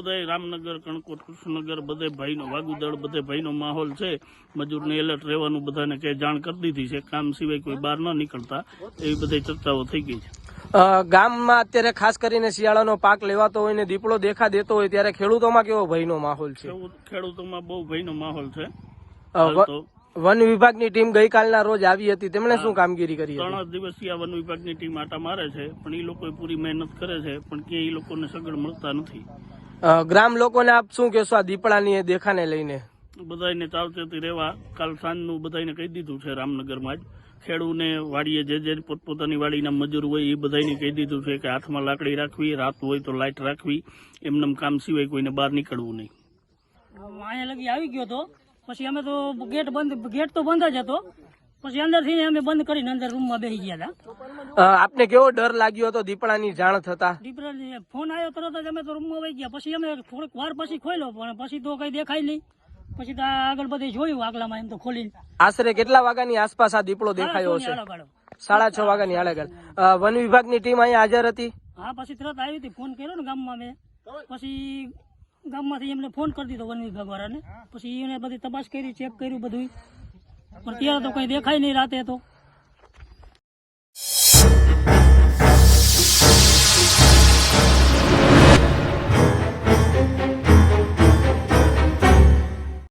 બધા રામનગર, કણકોટ, કૃષ્ણનગર બધે ભાઈનો વાગુદળ બધે ભાઈનો માહોલ છે. મજૂરને એલર્ટ રહેવાનું બધાને કઈ જાણ કરી દીધી છે. કામ સિવાય કોઈ બહાર ન નીકળતા એવી બધી ચર્ચાઓ થઈ ગઈ છે. ગામમાં અત્યારે ખાસ કરીને શિયાળાનો પાક લેવાતો હોય ને દીપડો દેખા દેતો હોય ત્યારે ખેડૂતોમાં કેવો ભયનો માહોલ છે? ખેડૂતોમાં બહુ ભયનો માહોલ છે. વન વિભાગની ટીમ ગઈકાલના રોજ આવી હતી, તેમણે શું કામગીરી કરી? 3 દિવસીય વન વિભાગની ટીમ આટા મારે છે, પણ એ લોકો પૂરી મહેનત કરે છે, પણ ક્યાંય એ લોકોને સગવડ મળતા નથી. ગ્રામ લોકોને આપ શું કહેશો આ દીપડાની દેખાને લઈને? બધાને સાવચેતી રહેવા કાલ સાંજનું બધાને કહી દીધું છે. રામનગરમાં જ ખેડૂને વાડીએ જે પોતપોતાની વાડીના મજૂર હોય એ બધાને કહી દીધું છે કે હાથમાં લાકડી રાખવી, રાત હોય તો લાઇટ રાખવી, એમનેમ કામ સિવાય કોઈને બહાર નીકળવું નહીં. અહીંયા લગી આવી ગયો તો પછી અમે તો ગેટ તો બંધ જ હતો, પછી અંદરથી અમે બંધ કરીને અંદર રૂમમાં બેસી ગયા હતા. આપને કેવો ડર લાગ્યો હતો દીપડાની જાણ થતા? દીપડાની ફોન આવ્યો તરત જ અમે તો રૂમમાં વહી ગયા. પછી અમે થોડીક વાર પછી ખોલ્યો, પણ પછી તો કઈ દેખાય નહીં. પછી તો આગળ બધે જોયું આગલામાં એમ તો ખોલીને. આશરે કેટલા વાગ્યાની આસપાસ આ દીપડો દેખાયો હશે? 6:30 વાગ્યાની આડેગાળ. વન વિભાગની ટીમ અહીંયા હાજર હતી? હા, પછી તરત આવી હતી. ફોન કર્યો ને ગામમાં મેં, પછી ગામમાંથી એમને ફોન કરી દીધો વન વિભાગ વાળાને. પછી એને બધી તપાસ કરી, ચેક કર્યું બધું, પણ ત્યારે તો કઈ દેખાય નહીં રાતે તો.